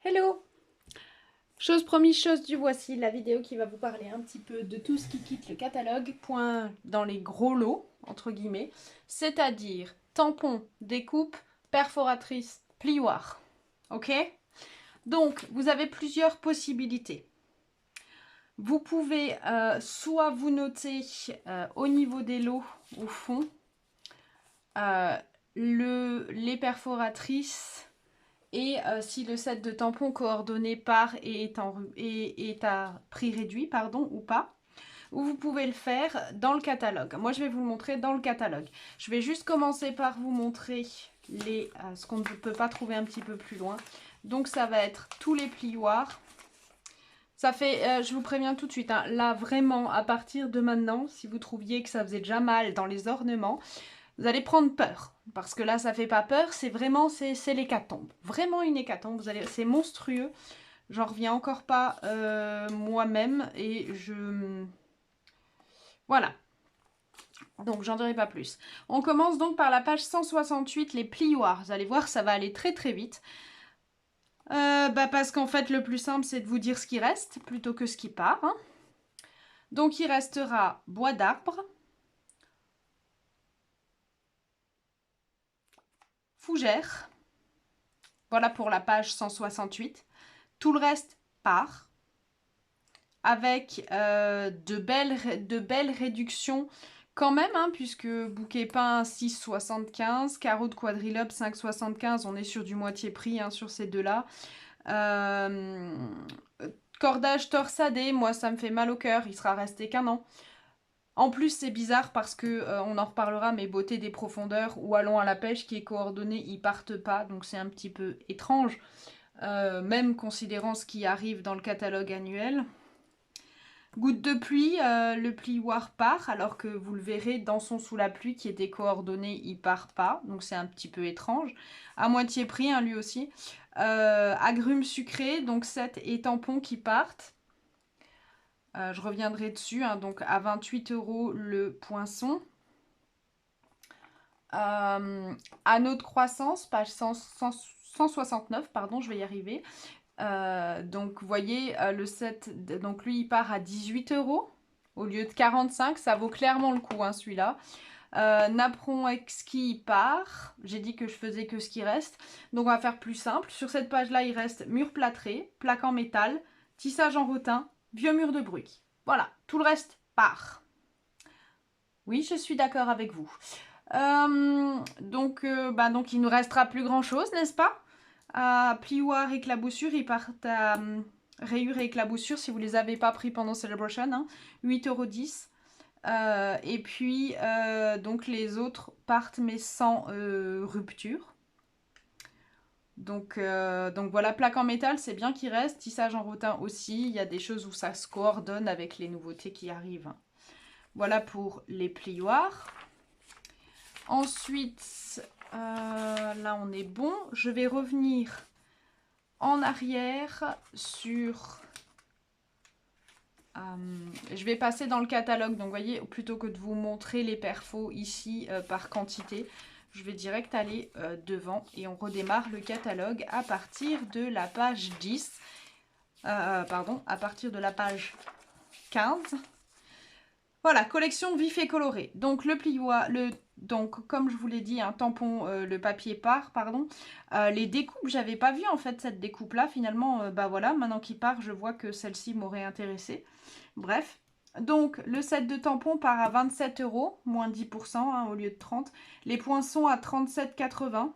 Hello! Chose promise, chose due, voici la vidéo qui va vous parler un petit peu de tout ce qui quitte le catalogue, point dans les gros lots, entre guillemets, c'est-à-dire tampons, découpes, perforatrices, plioirs. Ok? Donc, vous avez plusieurs possibilités. Vous pouvez soit vous noter au niveau des lots, au fond, euh, les perforatrices. Et si le set de tampons coordonné par est à prix réduit, pardon, ou pas, ou vous pouvez le faire dans le catalogue. Moi, je vais vous le montrer dans le catalogue. Je vais juste commencer par vous montrer ce qu'on ne peut pas trouver un petit peu plus loin. Donc, ça va être tous les plioirs. Ça fait, je vous préviens tout de suite, hein, là, vraiment, à partir de maintenant, si vous trouviez que ça faisait déjà mal dans les ornements, vous allez prendre peur, parce que là, ça fait pas peur, c'est vraiment, c'est l'hécatombe. Vraiment une hécatombe, c'est monstrueux. J'en reviens encore pas moi-même, et Voilà, donc j'en dirai pas plus. On commence donc par la page 168, les plioirs. Vous allez voir, ça va aller très très vite. Parce qu'en fait, le plus simple, c'est de vous dire ce qui reste, plutôt que ce qui part. Hein. Donc il restera bois d'arbre, fougère. Voilà pour la page 168. Tout le reste part, avec de belles réductions quand même, hein, puisque bouquet peint 6,75, carreau de quadrilobe 5,75, on est sur du moitié prix hein, sur ces deux-là. Cordage torsadé, moi ça me fait mal au cœur, il sera resté qu'un an. En plus c'est bizarre parce que, on en reparlera, mais beauté des profondeurs ou allons à la pêche qui est coordonné, ils partent pas, donc c'est un petit peu étrange, même considérant ce qui arrive dans le catalogue annuel. Goutte de pluie, le plioir part, alors que vous le verrez dans son sous la pluie qui était coordonné, il part pas. Donc c'est un petit peu étrange. À moitié prix, hein, lui aussi. Agrumes sucrés, donc 7 et tampons qui partent. Je reviendrai dessus, hein, donc à 28 € le poinçon. Anneau de croissance, page 169, pardon, je vais y arriver. Donc vous voyez le set, donc lui il part à 18 € au lieu de 45, ça vaut clairement le coup hein, celui-là. Napperon exquis il part, j'ai dit que je faisais que ce qui reste, donc on va faire plus simple. Sur cette page là il reste mur plâtré, plaque en métal, tissage en rotin, vieux mur de bruit. Voilà, tout le reste part. Oui, je suis d'accord avec vous. Donc il ne nous restera plus grand chose, n'est-ce pas? Plioir, éclaboussure, ils partent à rayures et éclaboussure si vous les avez pas pris pendant Celebration, hein, 8,10 €. Et puis, donc les autres partent mais sans rupture. Donc voilà, plaque en métal, c'est bien qu'il reste. Tissage en rotin aussi, il y a des choses où ça se coordonne avec les nouveautés qui arrivent. Voilà pour les plioirs. Ensuite, là on est bon. Je vais revenir en arrière sur... je vais passer dans le catalogue. Donc vous voyez, plutôt que de vous montrer les perfos ici par quantité, je vais direct aller devant et on redémarre le catalogue à partir de la page 10. Pardon, à partir de la page 15. Voilà, collection vif et coloré. Donc le plioir, donc comme je vous l'ai dit, un tampon, le papier part, pardon. Les découpes, j'avais pas vu en fait cette découpe là. Finalement, bah voilà, maintenant qu'il part, je vois que celle-ci m'aurait intéressée. Bref. Donc le set de tampons part à 27 €, moins 10% hein, au lieu de 30. Les poinçons à 37,80.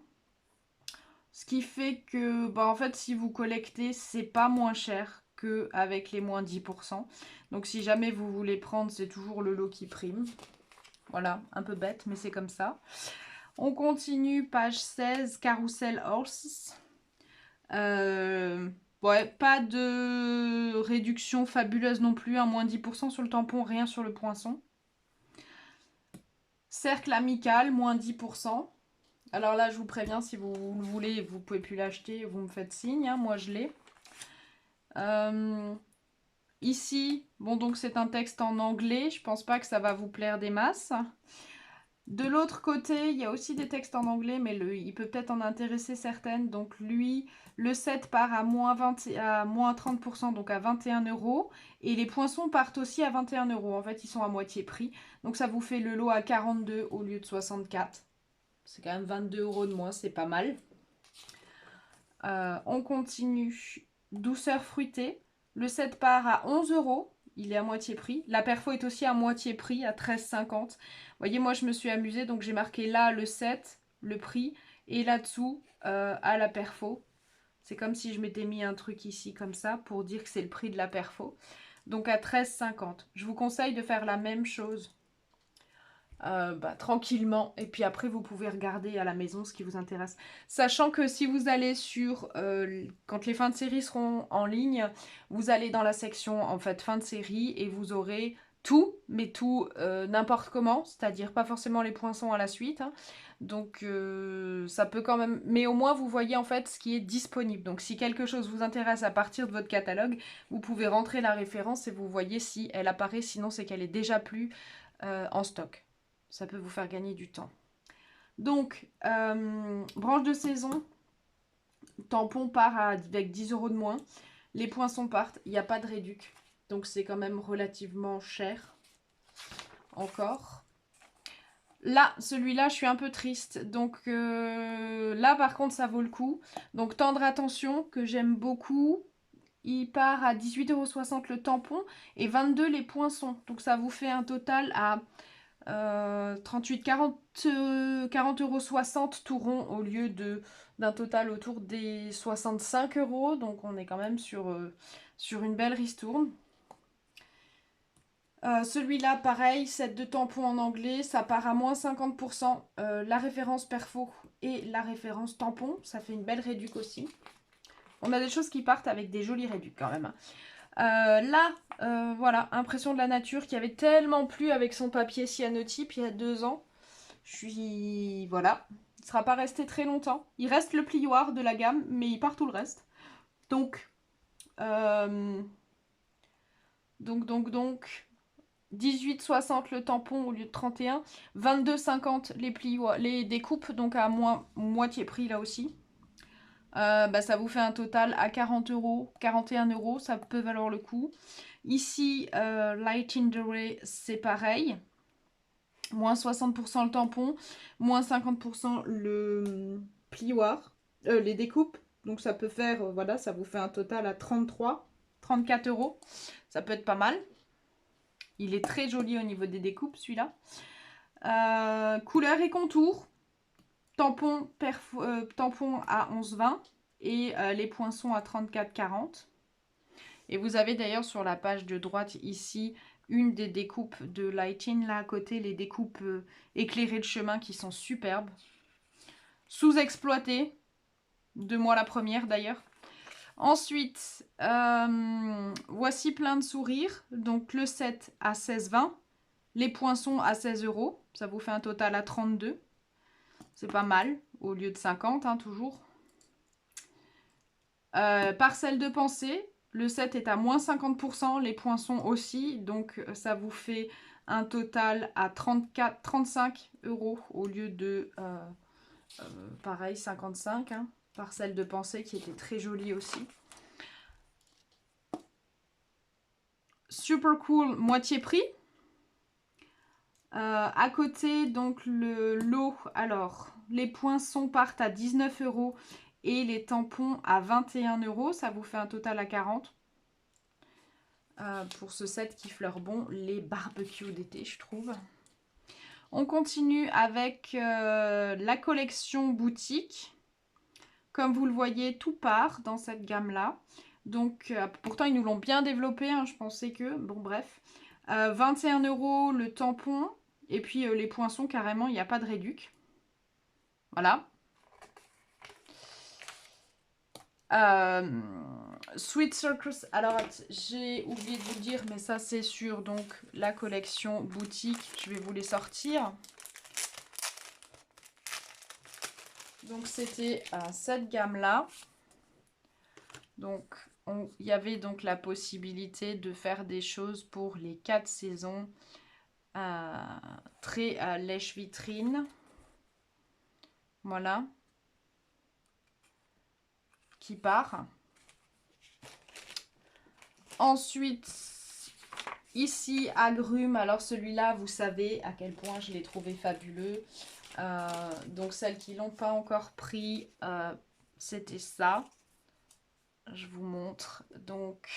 Ce qui fait que, bah, en fait, si vous collectez, c'est pas moins cher qu'avec les moins 10%. Donc si jamais vous voulez prendre, c'est toujours le lot qui prime. Voilà, un peu bête, mais c'est comme ça. On continue, page 16, Carousel Horses. Ouais, pas de réduction fabuleuse non plus, un moins 10% sur le tampon, rien sur le poinçon. Cercle amical, moins 10%. Alors là, je vous préviens, si vous le voulez, vous pouvez plus l'acheter, vous me faites signe, hein, moi je l'ai. Ici, bon donc c'est un texte en anglais, je pense pas que ça va vous plaire des masses. De l'autre côté, il y a aussi des textes en anglais, mais il peut peut-être en intéresser certaines. Donc lui, le set part à moins 20, à moins 30%, donc à 21 €. Et les poinçons partent aussi à 21 €. En fait, ils sont à moitié prix. Donc ça vous fait le lot à 42 au lieu de 64. C'est quand même 22 € de moins, c'est pas mal. On continue. Douceur fruitée. Le set part à 11 €. Il est à moitié prix. La perfo est aussi à moitié prix, à 13,50 €. Vous voyez, moi, je me suis amusée. Donc, j'ai marqué là le set, le prix. Et là-dessous, à la perfo. C'est comme si je m'étais mis un truc ici, comme ça, pour dire que c'est le prix de la perfo. Donc, à 13,50 €. Je vous conseille de faire la même chose. Tranquillement, et puis après vous pouvez regarder à la maison ce qui vous intéresse, sachant que si vous allez sur quand les fins de série seront en ligne, vous allez dans la section en fait fin de série et vous aurez tout, mais tout n'importe comment, c'est-à-dire pas forcément les poinçons à la suite, hein. Donc ça peut quand même, mais au moins vous voyez en fait ce qui est disponible. Donc si quelque chose vous intéresse à partir de votre catalogue, vous pouvez rentrer la référence et vous voyez si elle apparaît, sinon c'est qu'elle est déjà plus en stock. Ça peut vous faire gagner du temps. Donc, branche de saison, tampon part avec 10 € de moins. Les poinçons partent, il n'y a pas de réduc. Donc, c'est quand même relativement cher. Encore. Là, celui-là, je suis un peu triste. Donc, là, par contre, ça vaut le coup. Donc, Tendre Attention, que j'aime beaucoup. Il part à 18,60 € le tampon et 22 € les poinçons. Donc, ça vous fait un total à 38, 40,60 € tout rond au lieu d'un total autour des 65 €. Donc on est quand même sur une belle ristourne. Celui-là, pareil, set de tampons en anglais, ça part à moins 50%. La référence perfo et la référence tampon, ça fait une belle réduc aussi. On a des choses qui partent avec des jolis réducs quand même. Voilà, Impression de la nature qui avait tellement plu avec son papier cyanotype il y a 2 ans. Voilà. Il ne sera pas resté très longtemps. Il reste le plioir de la gamme, mais il part tout le reste. Donc, 18,60 le tampon au lieu de 31. 22,50 les découpes, donc à moitié prix là aussi. Ça vous fait un total à 40 €, 41 €, ça peut valoir le coup. Ici, Light in the Ray, c'est pareil. Moins 60% le tampon, moins 50% le plioir, les découpes. Donc ça peut faire, voilà, ça vous fait un total à 34 €. Ça peut être pas mal. Il est très joli au niveau des découpes, celui-là. Couleur et contour. Tampon à 11,20 et les poinçons à 34,40. Et vous avez d'ailleurs sur la page de droite ici une des découpes de Lighting là à côté, les découpes éclairées de chemin qui sont superbes. Sous-exploitées, de moi la première d'ailleurs. Ensuite, voici plein de sourires. Donc le set à 16,20. Les poinçons à 16 €. Ça vous fait un total à 32. C'est pas mal, au lieu de 50, hein, toujours. Parcelle de pensée. Le set est à moins 50%, les poinçons aussi. Donc ça vous fait un total à 35 € au lieu de, pareil, 55. Hein. Parcelle de pensée qui était très jolie aussi. Super cool, moitié prix. À côté, donc le lot, alors les poinçons partent à 19 € et les tampons à 21 €. Ça vous fait un total à 40. Pour ce set qui fleure bon les barbecues d'été, je trouve. On continue avec la collection boutique. Comme vous le voyez, tout part dans cette gamme-là. Donc, pourtant, ils nous l'ont bien développé. Hein, je pensais que... Bon, bref. 21 € le tampon. Et puis, les poinçons, carrément, il n'y a pas de réduc. Voilà. Sweet Circus, alors j'ai oublié de vous le dire, mais ça c'est sur donc la collection boutique, je vais vous les sortir. Donc c'était cette gamme là. Donc il y avait donc la possibilité de faire des choses pour les 4 saisons. trait à lèche-vitrine. Voilà. Qui part. Ensuite, ici, agrumes. Alors celui-là, vous savez à quel point je l'ai trouvé fabuleux. Donc celles qui l'ont pas encore pris, c'était ça. Je vous montre. Donc,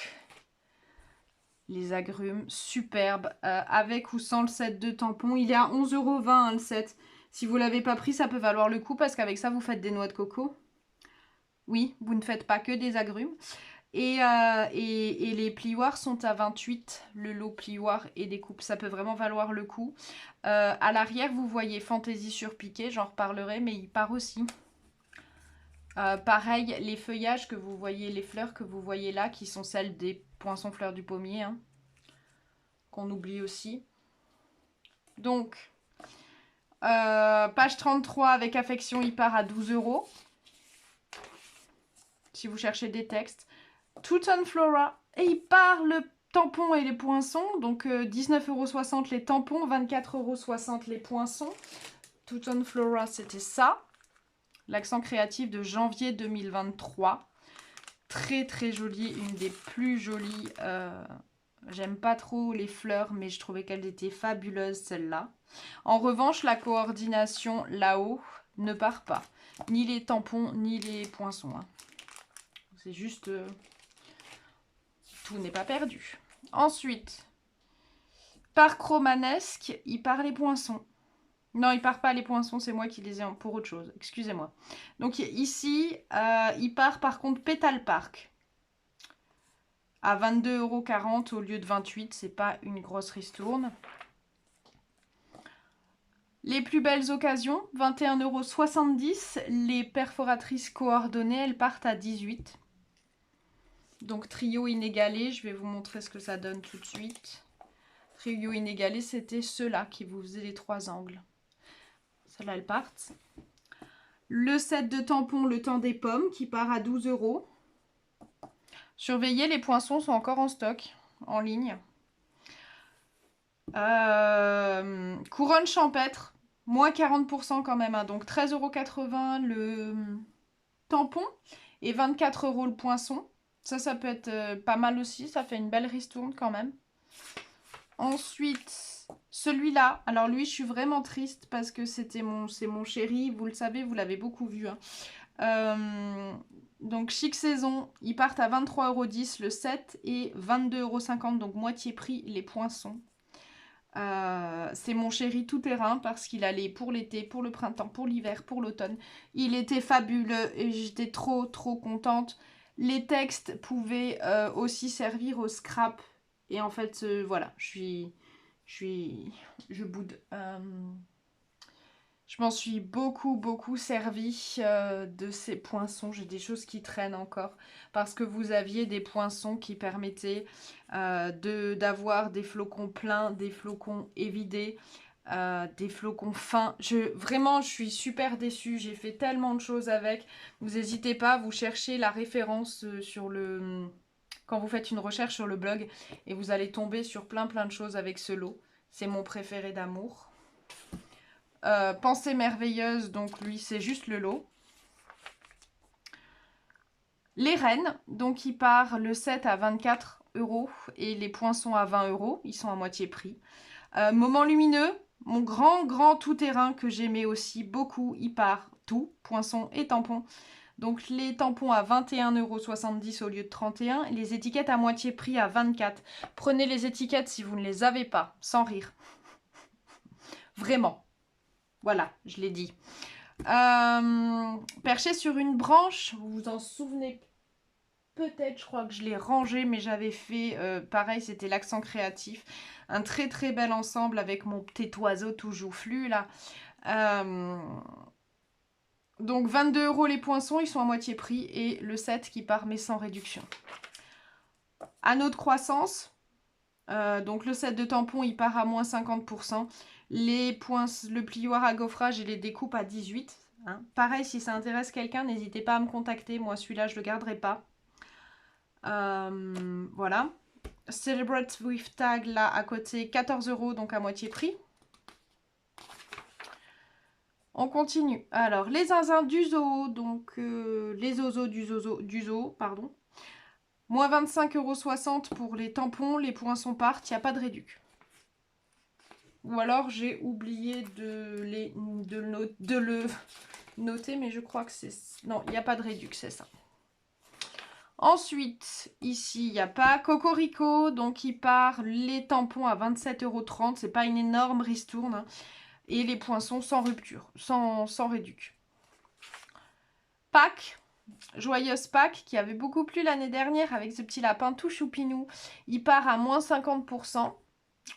les agrumes, superbes. Avec ou sans le set de tampons. Il est à 11,20 € hein, le set. Si vous ne l'avez pas pris, ça peut valoir le coup parce qu'avec ça, vous faites des noix de coco. Oui, vous ne faites pas que des agrumes. Et les plioirs sont à 28, le lot plioir et découpe, ça peut vraiment valoir le coup. À l'arrière, vous voyez fantaisie surpiquée, j'en reparlerai, mais il part aussi. Pareil, les feuillages que vous voyez, les fleurs que vous voyez là, qui sont celles des poinçons fleurs du pommier, hein, qu'on oublie aussi. Donc, page 33, avec affection, il part à 12 €. Si vous cherchez des textes. Touton Flora, et il part le tampon et les poinçons, donc 19,60 € les tampons, 24,60 € les poinçons. Touton Flora, c'était ça. L'accent créatif de janvier 2023. Très très jolie, une des plus jolies. J'aime pas trop les fleurs, mais je trouvais qu'elles étaient fabuleuses, celle-là. En revanche, la coordination là-haut ne part pas. Ni les tampons, ni les poinçons. Hein. C'est juste... tout n'est pas perdu. Ensuite, par romanesque, il part les poinçons. Non, il part pas les poinçons, c'est moi qui les ai pour autre chose. Excusez-moi. Donc ici, il part par contre Pétale Park. À 22,40 € au lieu de 28 €. C'est pas une grosse ristourne. Les plus belles occasions, 21,70 €. Les perforatrices coordonnées, elles partent à 18 €. Donc trio inégalé, je vais vous montrer ce que ça donne tout de suite. Trio inégalé, c'était ceux-là qui vous faisaient les 3 angles. Celles-là, elles partent. Le set de tampons, le temps des pommes, qui part à 12 €. Surveillez, les poinçons sont encore en stock, en ligne. Couronne champêtre, moins 40% quand même. Hein, donc 13,80 € le tampon et 24 € le poinçon. Ça peut être pas mal aussi. Ça fait une belle ristourne quand même. Ensuite, celui-là. Alors lui, je suis vraiment triste parce que c'est mon chéri. Vous le savez, vous l'avez beaucoup vu. Hein. Donc Chic Saison, ils partent à 23,10 € le set et 22,50 €, donc moitié prix les poinçons. C'est mon chéri tout terrain parce qu'il allait pour l'été, pour le printemps, pour l'hiver, pour l'automne. Il était fabuleux et j'étais trop contente. Les textes pouvaient aussi servir au scrap. Et en fait, voilà, je boude. Je m'en suis beaucoup servi de ces poinçons. J'ai des choses qui traînent encore. Parce que vous aviez des poinçons qui permettaient d'avoir des flocons pleins, des flocons évidés, des flocons fins. Vraiment, je suis super déçue. J'ai fait tellement de choses avec. Vous n'hésitez pas, vous cherchez la référence sur le... Quand vous faites une recherche sur le blog. Et vous allez tomber sur plein de choses avec ce lot. C'est mon préféré d'amour. Pensée merveilleuse, donc lui c'est juste le lot. Les rennes, donc il part le set à 24 € et les poinçons à 20 €, ils sont à moitié prix. Moment lumineux, mon grand tout-terrain que j'aimais aussi beaucoup, il part tout, poinçons et tampons. Donc les tampons à 21,70 € au lieu de 31 €, les étiquettes à moitié prix à 24 €. Prenez les étiquettes si vous ne les avez pas, sans rire. Vraiment. Voilà, je l'ai dit. Perché sur une branche, vous vous en souvenez peut-être, je crois que je l'ai rangé, mais j'avais fait, pareil, c'était l'accent créatif. Un très bel ensemble avec mon petit oiseau tout joufflu, là. Donc 22 € les poinçons, ils sont à moitié prix, et le set qui part, mais sans réduction. Anneau de croissance, donc le set de tampons, il part à moins 50%. Le plioir à gaufrage et les découpes à 18. Hein. Pareil, si ça intéresse quelqu'un, n'hésitez pas à me contacter. Moi, celui-là, je ne le garderai pas. Voilà. Celebrate with Tag, là, à côté, 14 €, donc à moitié prix. On continue. Alors, les zinzins du zoo, donc les zozos du zoo, pardon. Moins 25,60 € pour les tampons, les poinçons partent, il n'y a pas de réduc. Ou alors j'ai oublié de le noter, mais je crois que c'est... Non, il n'y a pas de réduc, c'est ça. Ensuite, ici, il n'y a pas Cocorico, donc il part les tampons à 27,30 €. C'est pas une énorme ristourne. Hein. Et les poinçons sans rupture, sans réduc. Pâques, joyeuse Pâques, qui avait beaucoup plu l'année dernière avec ce petit lapin tout choupinou. Il part à moins 50%.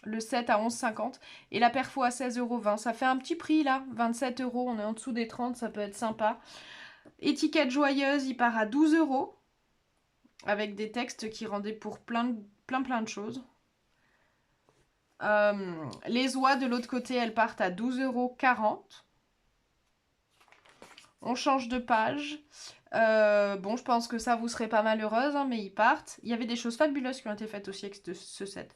Le 7 à 11,50 et la perfo à 16,20 €. Ça fait un petit prix là, 27 €. On est en dessous des 30, ça peut être sympa. Étiquette joyeuse, il part à 12 € avec des textes qui rendaient pour plein de choses. Les oies de l'autre côté, elles partent à 12,40 €. On change de page. Bon, je pense que ça, vous serez pas malheureuse, hein, mais ils partent. Il y avait des choses fabuleuses qui ont été faites aussi avec ce set.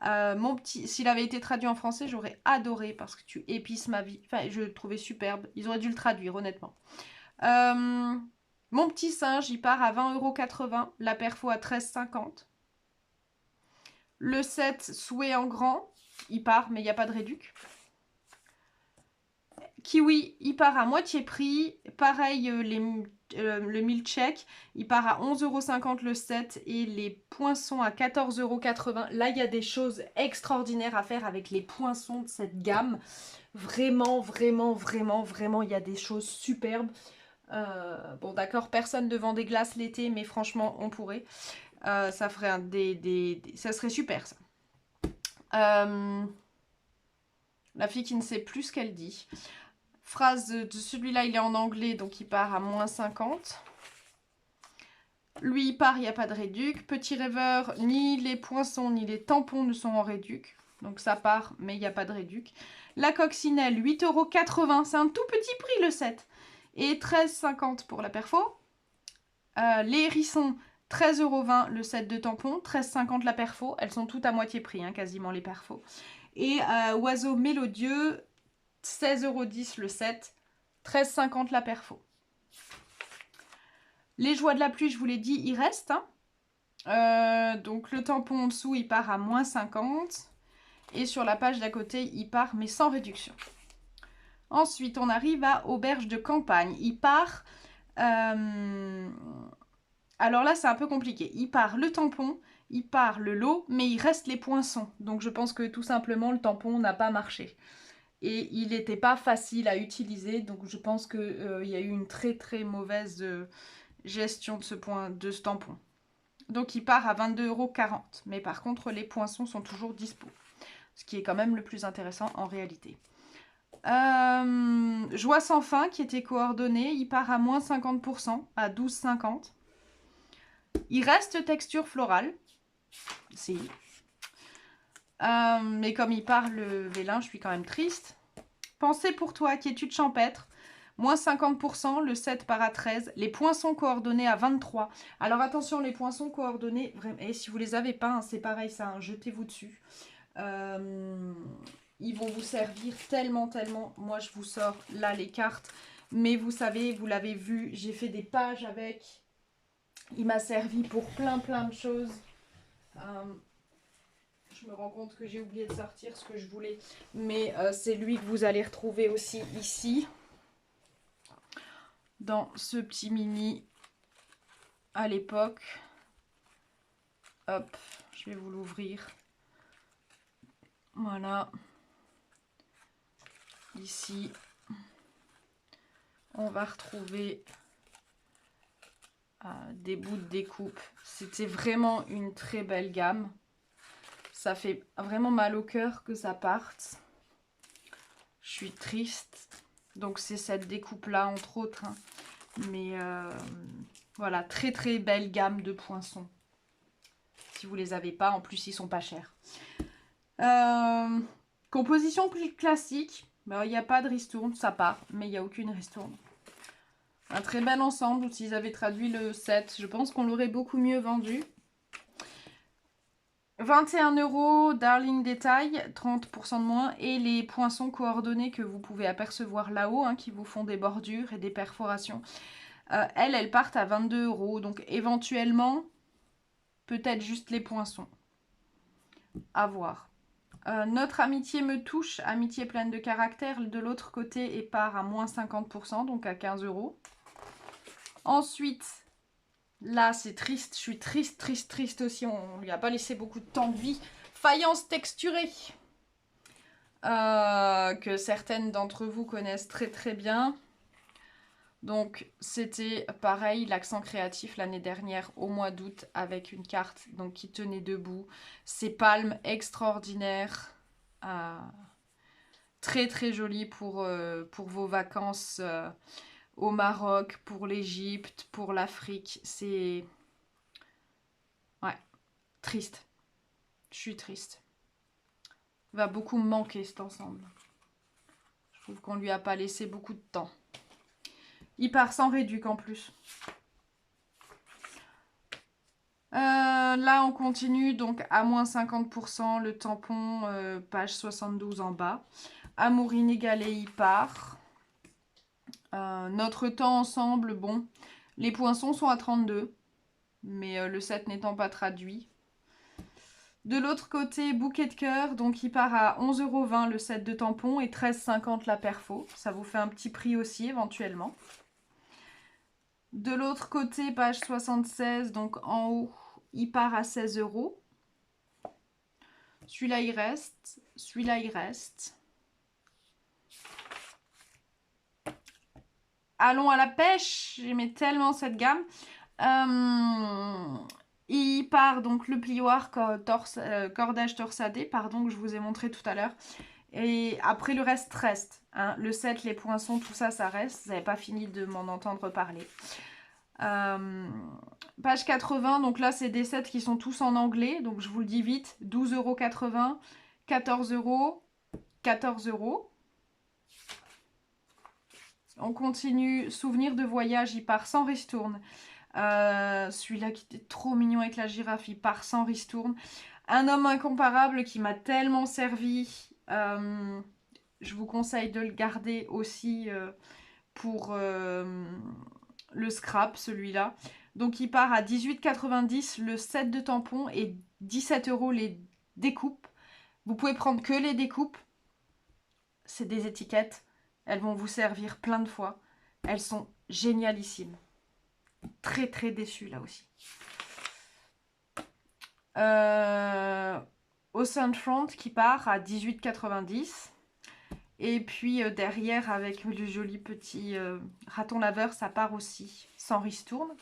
Mon petit, s'il avait été traduit en français, j'aurais adoré parce que tu épices ma vie. Enfin, je le trouvais superbe. Ils auraient dû le traduire, honnêtement. Mon petit singe, il part à 20,80 €. La perfo à 13,50 €. Le set souhait en grand, il part, mais il n'y a pas de réduc. Kiwi, il part à moitié prix. Pareil, le milkshake, il part à 11,50 € le set et les poinçons à 14,80 €. Là, il y a des choses extraordinaires à faire avec les poinçons de cette gamme. Vraiment, vraiment, vraiment, vraiment, il y a des choses superbes. Bon, d'accord, personne ne vend des glaces l'été, mais franchement, on pourrait. Ça ferait ça serait super, ça. La fille qui ne sait plus ce qu'elle dit. Phrase de celui-là, il est en anglais, donc il part à moins 50. Lui, il part, il n'y a pas de réduc. Petit rêveur, ni les poinçons, ni les tampons ne sont en réduc. Donc ça part, mais il n'y a pas de réduc. La coccinelle, 8,80 €. C'est un tout petit prix, le set. Et 13,50 € pour la perfo. Les hérissons, 13,20 € le set de tampons. 13,50 € la perfo. Elles sont toutes à moitié prix, hein, quasiment les perfos. Et oiseau mélodieux, 16,10 € le set. 13,50 € la perfo. Les joies de la pluie, je vous l'ai dit, il reste. Hein. Donc le tampon en dessous, il part à moins 50. Et sur la page d'à côté, il part, mais sans réduction. Ensuite, on arrive à auberge de campagne. Il part... alors là, c'est un peu compliqué. Il part le tampon, il part le lot, mais il reste les poinçons. Donc je pense que tout simplement, le tampon n'a pas marché. Et il n'était pas facile à utiliser. Donc je pense qu'il y a eu une très très mauvaise gestion de ce tampon. Donc il part à 22,40 €. Mais par contre, les poinçons sont toujours dispo. Ce qui est quand même le plus intéressant en réalité. Joie sans fin qui était coordonné, il part à moins 50%, à 12,50 €. Il reste texture florale. Si. Mais comme il part le vélin, je suis quand même triste. Pensée pour toi, quiétude champêtre. Moins 50%, le 7 part à 13. Les poinçons coordonnés à 23. Alors attention, les poinçons coordonnés, et si vous les avez pas, hein, c'est pareil ça, hein, jetez-vous dessus. Ils vont vous servir tellement, tellement. Moi, je vous sors là les cartes. Mais vous savez, vous l'avez vu, j'ai fait des pages avec. Il m'a servi pour plein de choses. Je me rends compte que j'ai oublié de sortir ce que je voulais. Mais c'est lui que vous allez retrouver aussi ici. Dans ce petit mini à l'époque. Hop, je vais vous l'ouvrir. Voilà. Ici, on va retrouver des bouts de découpe. C'était vraiment une très belle gamme. Ça fait vraiment mal au cœur que ça parte. Je suis triste. Donc c'est cette découpe-là, entre autres. Hein. Mais voilà, très très belle gamme de poinçons. Si vous les avez pas, en plus ils sont pas chers. Composition plus classique. Il n'y a pas de ristourne, ça part, mais il n'y a aucune ristourne. Un très bel ensemble, s'ils avaient traduit le set, je pense qu'on l'aurait beaucoup mieux vendu. 21 €, Darling Détail, 30% de moins. Et les poinçons coordonnés que vous pouvez apercevoir là-haut, hein, qui vous font des bordures et des perforations. Elles partent à 22 €. Donc éventuellement, peut-être juste les poinçons. À voir. Notre amitié me touche, amitié pleine de caractère, de l'autre côté et part à moins 50%, donc à 15 €. Ensuite, là c'est triste, je suis triste aussi, on lui a pas laissé beaucoup de temps de vie. Faïence texturée, que certaines d'entre vous connaissent très bien. Donc c'était pareil, l'accent créatif l'année dernière au mois d'août avec une carte donc, qui tenait debout. Ces palmes extraordinaires. Très joli pour vos vacances au Maroc, pour l'Égypte, pour l'Afrique. C'est... Ouais, triste. Je suis triste. Il va beaucoup me manquer cet ensemble. Je trouve qu'on lui a pas laissé beaucoup de temps. Il part sans réduc en plus. Là, on continue donc à moins 50%. Le tampon, page 72 en bas. Amour inégalé, il part. Notre temps ensemble, bon, les poinçons sont à 32, mais le set n'étant pas traduit. De l'autre côté, bouquet de cœur, donc il part à 11,20 € le set de tampons et 13,50 € la perfo. Ça vous fait un petit prix aussi éventuellement. De l'autre côté, page 76, donc en haut, il part à 16 €. Celui-là, il reste. Celui-là, il reste. Allons à la pêche. J'aimais tellement cette gamme. Il part donc le plioir cordage torsadé, pardon, que je vous ai montré tout à l'heure. Et après, le reste reste. Hein. Le set, les poinçons, tout ça, ça reste. Vous n'avez pas fini de m'en entendre parler. Page 80, donc là, c'est des sets qui sont tous en anglais. Donc, je vous le dis vite. 12,80 €, 14 €, 14 €. On continue. Souvenir de voyage, il part sans ristourne. Celui-là qui était trop mignon avec la girafe, il part sans ristourne. Un homme incomparable qui m'a tellement servi. Je vous conseille de le garder aussi pour le scrap, celui-là. Donc il part à 18,90 € le set de tampons et 17 € les découpes. Vous pouvez prendre que les découpes. C'est des étiquettes. Elles vont vous servir plein de fois. Elles sont génialissimes. Très déçue là aussi. Ocean Front qui part à 18,90 €. Et puis derrière avec le joli petit raton laveur, ça part aussi sans ristourne.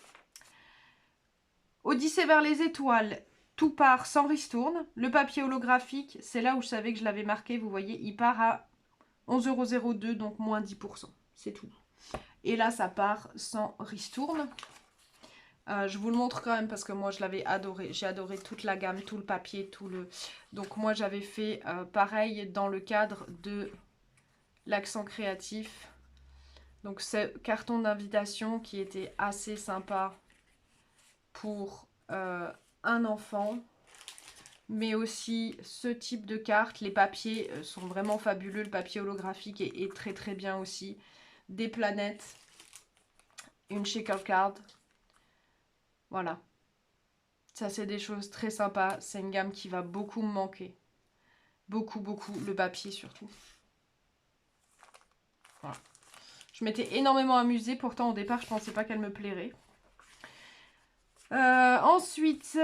Odyssée vers les étoiles, tout part sans ristourne. Le papier holographique, c'est là où je savais que je l'avais marqué, vous voyez, il part à 11,02 €, donc moins 10%. C'est tout. Et là, ça part sans ristourne. Je vous le montre quand même parce que moi je l'avais adoré. J'ai adoré toute la gamme, tout le papier, tout le... Donc moi j'avais fait pareil dans le cadre de l'accent créatif. Donc c'est carton d'invitation qui était assez sympa pour un enfant. Mais aussi ce type de carte. Les papiers sont vraiment fabuleux. Le papier holographique est très bien aussi. Des planètes. Une shaker card. Voilà. Ça, c'est des choses très sympas. C'est une gamme qui va beaucoup me manquer. Beaucoup. Le papier, surtout. Voilà. Je m'étais énormément amusée. Pourtant, au départ, je pensais pas qu'elle me plairait. Ensuite,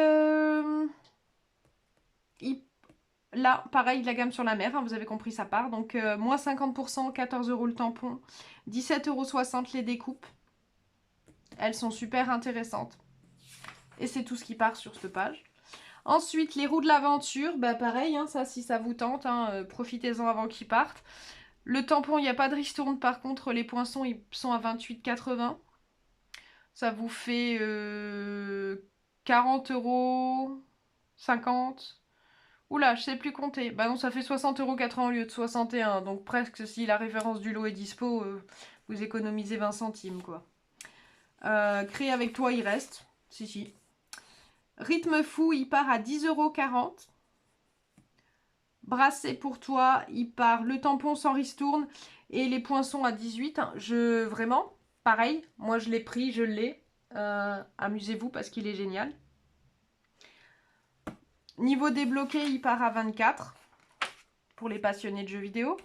là, pareil, la gamme sur la mer. Hein, vous avez compris, ça part. Donc, moins 50%, 14 € le tampon. 17,60 € les découpes. Elles sont super intéressantes. Et c'est tout ce qui part sur cette page. Ensuite, les roues de l'aventure, bah pareil, hein, ça si ça vous tente, hein, profitez-en avant qu'ils partent. Le tampon, il n'y a pas de ristourne, par contre les poinçons, ils sont à 28,80 €. Ça vous fait 40 €, 50. Oula, je sais plus compter. Bah non, ça fait 60,80 € au lieu de 61. Donc presque, si la référence du lot est dispo, vous économisez 20 centimes, quoi. Créer avec toi, il reste. Si. Rythme fou, il part à 10,40 €. Bracelet pour toi, il part le tampon sans ristourne et les poinçons à 18. Vraiment, pareil, moi je l'ai pris, je l'ai. Amusez-vous parce qu'il est génial. Niveau débloqué, il part à 24 pour les passionnés de jeux vidéo.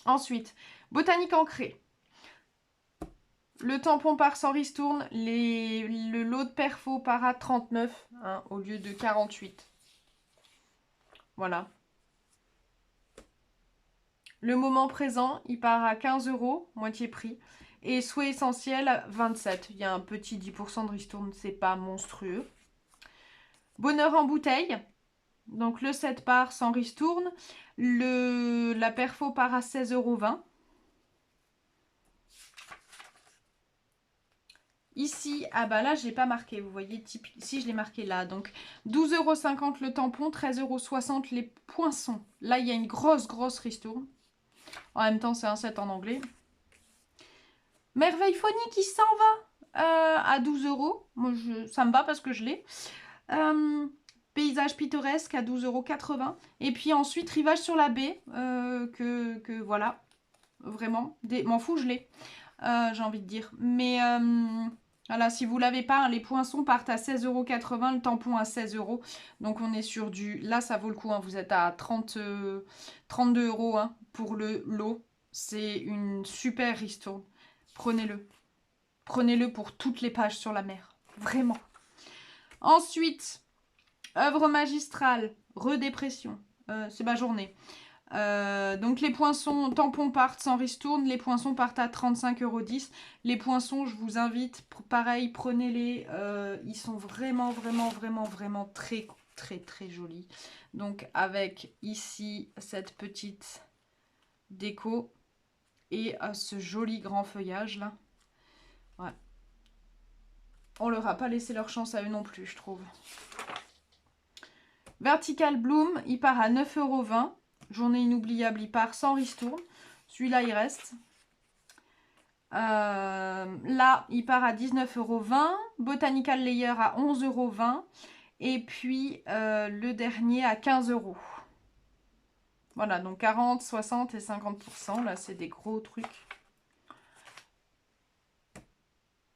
Ensuite, botanique ancrée. Le tampon part sans ristourne, le lot de perfo part à 39 au lieu de 48. Voilà. Le moment présent, il part à 15 €, moitié prix. Et souhait essentiel, 27. Il y a un petit 10% de ristourne, c'est pas monstrueux. Bonheur en bouteille. Donc le 7 part sans ristourne. La perfo part à 16,20 €. Ici, ah bah là, j'ai pas marqué, vous voyez, si je l'ai marqué là. Donc 12,50 € le tampon, 13,60 € les poinçons. Là, il y a une grosse ristourne. En même temps, c'est un set en anglais. Merveille phonique qui s'en va à 12 €. Moi, ça me va parce que je l'ai. Paysage pittoresque à 12,80 €. Et puis ensuite, rivage sur la baie. Que voilà. Vraiment. M'en fous, je l'ai. J'ai envie de dire. Mais voilà, si vous l'avez pas, les poinçons partent à 16,80 €, le tampon à 16 €. Donc on est sur du... Là, ça vaut le coup. Vous êtes à 32 € pour le lot. C'est une super ristourne. Prenez-le. Prenez-le pour toutes les pages sur la mer. Vraiment. Ensuite, œuvre magistrale, redépression. C'est ma journée. Donc les poinçons, tampons partent sans ristourne. Les poinçons partent à 35,10 €. Les poinçons, je vous invite, pareil, prenez-les. Ils sont vraiment très jolis. Donc avec ici cette petite déco et ce joli grand feuillage là. Ouais. On leur a pas laissé leur chance à eux non plus, je trouve. Vertical Bloom, il part à 9,20 €. Journée inoubliable, il part sans ristourne. Celui-là, il reste. Là, il part à 19,20 €. Botanical Layer à 11,20 €. Et puis, le dernier à 15 €. Voilà, donc 40, 60 et 50%. Là, c'est des gros trucs.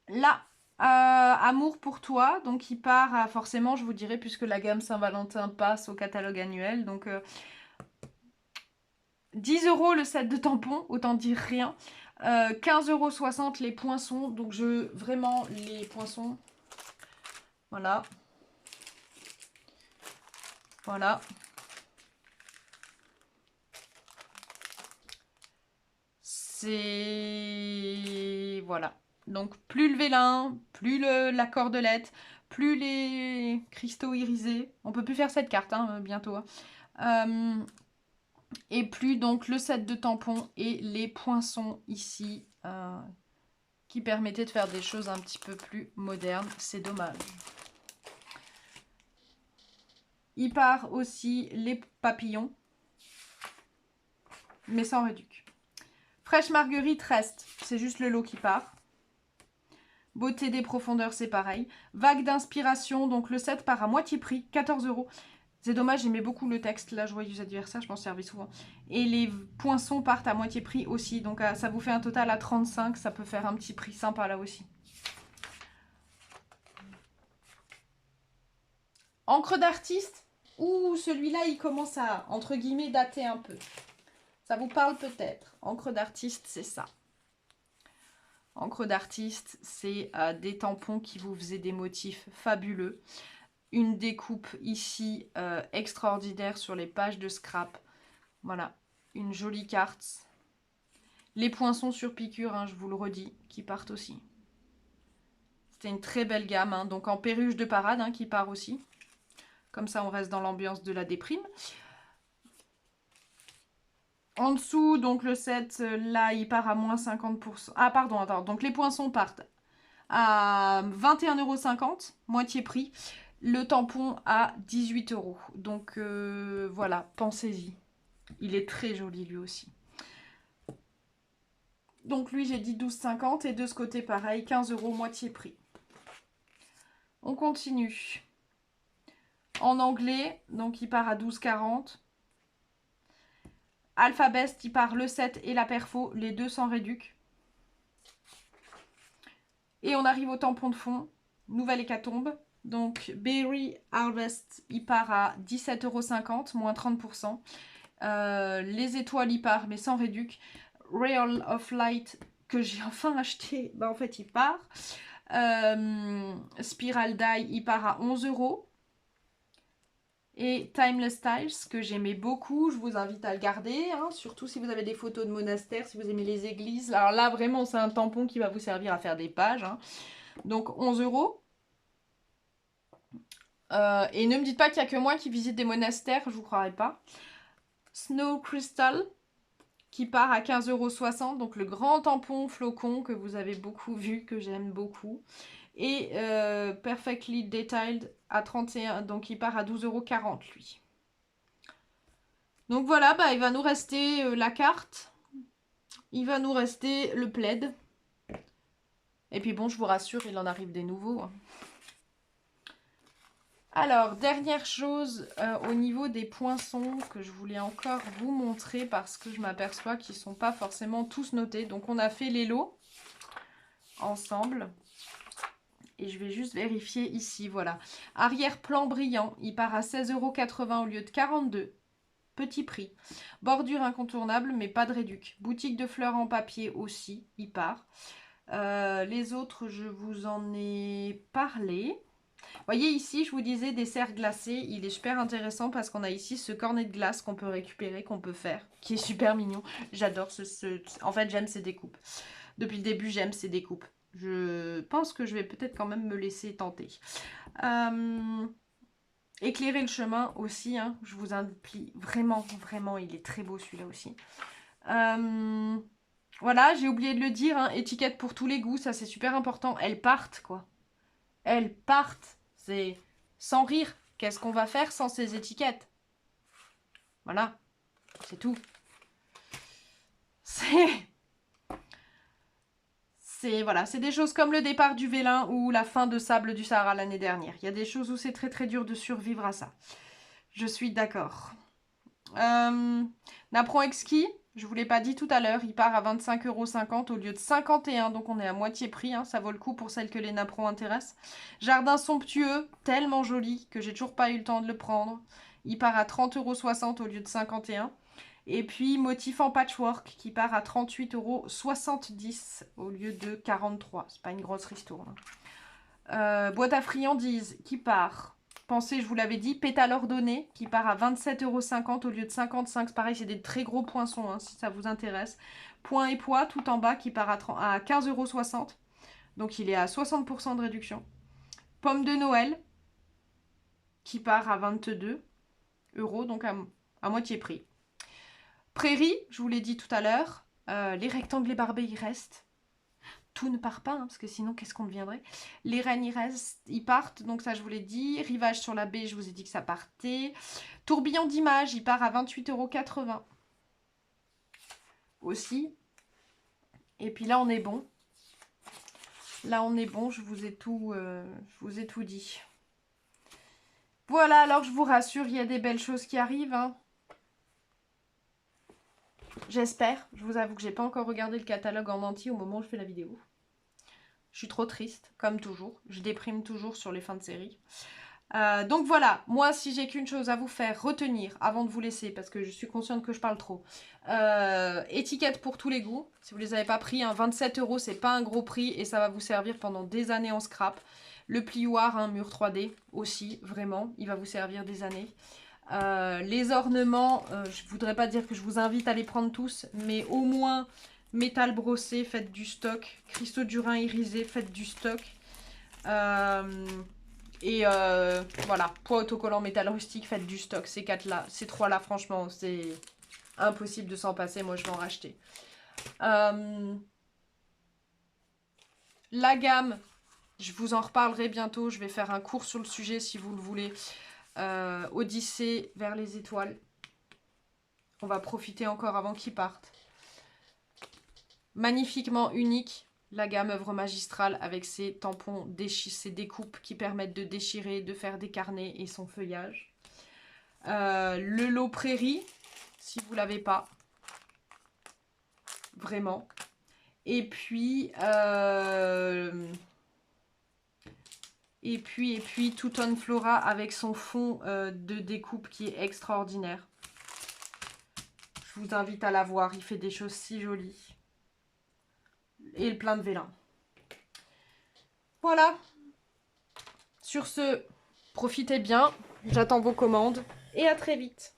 Là, Amour pour toi, donc il part à, forcément, je vous dirai, puisque la gamme Saint-Valentin passe au catalogue annuel. Donc 10 € le set de tampons, autant dire rien. 15,60 € les poinçons. Donc vraiment, les poinçons, voilà. Voilà. C'est... Voilà. Donc plus le vélin, plus la cordelette, plus les cristaux irisés. On peut plus faire cette carte bientôt. Et plus donc le set de tampons et les poinçons ici qui permettaient de faire des choses un petit peu plus modernes. C'est dommage. Il part aussi les papillons, mais sans réduc. Fraîche marguerite reste, c'est juste le lot qui part. Beauté des profondeurs, c'est pareil. Vague d'inspiration, donc le set part à moitié prix, 14 €. C'est dommage, j'aimais beaucoup le texte. Là, joyeux anniversaire, je m'en servis souvent. Et les poinçons partent à moitié prix aussi. Donc, ça vous fait un total à 35. Ça peut faire un petit prix sympa là aussi. Encre d'artiste. Ouh, celui-là, il commence à, entre guillemets, dater un peu. Ça vous parle peut-être. Encre d'artiste, c'est ça. Encre d'artiste, c'est des tampons qui vous faisaient des motifs fabuleux. Une découpe ici extraordinaire sur les pages de scrap. Voilà, une jolie carte. Les poinçons sur piqûre, je vous le redis, qui partent aussi. C'était une très belle gamme, donc en perruche de parade qui part aussi. Comme ça, on reste dans l'ambiance de la déprime. En dessous, donc le set, là, il part à moins 50%. Ah, pardon, attends. Donc les poinçons partent à 21,50 €, moitié prix. Le tampon à 18 €. Donc voilà, pensez-y. Il est très joli lui aussi. Donc lui, j'ai dit 12,50 € et de ce côté, pareil, 15 € moitié prix. On continue. En anglais, donc il part à 12,40. Alpha Best, il part le 7 et la Perfo, les deux sans réduc. Et on arrive au tampon de fond, nouvelle hécatombe. Donc Berry Harvest, il part à 17,50 €, moins 30%. Les étoiles, il part, mais sans réduc. Real of Light, que j'ai enfin acheté, bah en fait il part. Spiral Die, il part à 11 €. Et Timeless Styles, que j'aimais beaucoup, je vous invite à le garder, hein, surtout si vous avez des photos de monastères, si vous aimez les églises. Alors là, vraiment, c'est un tampon qui va vous servir à faire des pages. Hein. Donc 11 €. Et ne me dites pas qu'il n'y a que moi qui visite des monastères, je vous croirais pas. Snow Crystal, qui part à 15,60 €, donc le grand tampon flocon que vous avez beaucoup vu, que j'aime beaucoup. Et Perfectly Detailed à 31, donc il part à 12,40 € lui. Donc voilà, bah, il va nous rester la carte, il va nous rester le plaid. Et puis bon, je vous rassure, il en arrive des nouveaux. Hein. Alors, dernière chose au niveau des poinçons que je voulais encore vous montrer parce que je m'aperçois qu'ils ne sont pas forcément tous notés. Donc, on a fait les lots ensemble. Et je vais juste vérifier ici, voilà. Arrière-plan brillant, il part à 16,80 € au lieu de 42. Petit prix. Bordure incontournable, mais pas de réduc. Boutique de fleurs en papier aussi, il part. Les autres, je vous en ai parlé. Voyez ici, je vous disais dessert glacé, il est super intéressant parce qu'on a ici ce cornet de glace qu'on peut récupérer, qu'on peut faire, qui est super mignon. J'adore En fait, j'aime ces découpes. Depuis le début, j'aime ces découpes. Je pense que je vais peut-être quand même me laisser tenter. Éclairer le chemin aussi, hein, je vous implie vraiment, vraiment, il est très beau celui-là aussi. Voilà, j'ai oublié de le dire, hein, étiquette pour tous les goûts, ça c'est super important. Elles partent, quoi. Elles partent. C'est sans rire. Qu'est-ce qu'on va faire sans ces étiquettes? Voilà, c'est tout. Voilà, c'est des choses comme le départ du Vélin ou la fin de Sable du Sahara l'année dernière. Il y a des choses où c'est très très dur de survivre à ça. Je suis d'accord. Napron Exquis, je vous l'ai pas dit tout à l'heure, il part à 25,50 € au lieu de 51 €, donc on est à moitié prix, hein, ça vaut le coup pour celles que les napperons intéressent. Jardin somptueux, tellement joli que j'ai toujours pas eu le temps de le prendre. Il part à 30,60 € au lieu de 51 €. Et puis motif en patchwork qui part à 38,70 € au lieu de 43 €. C'est pas une grosse ristourne. Boîte à friandises qui part. Pensez, je vous l'avais dit, pétale ordonnée qui part à 27,50 € au lieu de 55 €. Pareil, c'est des très gros poinçons hein, si ça vous intéresse. Point et poids tout en bas qui part à 15,60 €. Donc il est à 60% de réduction. Pomme de Noël qui part à 22 €, donc à moitié prix. Prairie, je vous l'ai dit tout à l'heure. Les rectangles barbés, ils restent. Tout ne part pas, hein, parce que sinon, qu'est-ce qu'on deviendrait? Les rennes, ils partent, donc ça, je vous l'ai dit. Rivage sur la baie, je vous ai dit que ça partait. Tourbillon d'image, il part à 28,80 € aussi. Et puis là, on est bon. Là, on est bon, je vous ai tout dit. Voilà, alors je vous rassure, il y a des belles choses qui arrivent. Hein. J'espère. Je vous avoue que j'ai pas encore regardé le catalogue en entier au moment où je fais la vidéo. Je suis trop triste, comme toujours. Je déprime toujours sur les fins de série. Donc voilà, moi si j'ai qu'une chose à vous faire retenir avant de vous laisser, parce que je suis consciente que je parle trop, étiquette pour tous les goûts, si vous ne les avez pas pris, hein, 27 €, c'est pas un gros prix et ça va vous servir pendant des années en scrap. Le plioir, hein, mur 3D aussi, vraiment, il va vous servir des années. Les ornements, je voudrais pas dire que je vous invite à les prendre tous, mais au moins métal brossé, faites du stock, cristaux d'urin irisé, faites du stock. Et voilà, poids autocollant métal rustique, faites du stock. Ces 4-là, ces 3-là, franchement, c'est impossible de s'en passer. Moi, je vais en racheter. La gamme, je vous en reparlerai bientôt. Je vais faire un cours sur le sujet si vous le voulez. Odyssée vers les étoiles. On va profiter encore avant qu'ils partent. Magnifiquement unique. la gamme œuvre magistrale avec ses tampons, ses découpes qui permettent de déchirer, de faire des carnets et son feuillage. Le lot prairie, si vous ne l'avez pas, vraiment. Et puis, Touton Flora avec son fond de découpe qui est extraordinaire. Je vous invite à la voir, il fait des choses si jolies. Et le plein de vélin. Voilà. Sur ce, profitez bien, j'attends vos commandes et à très vite.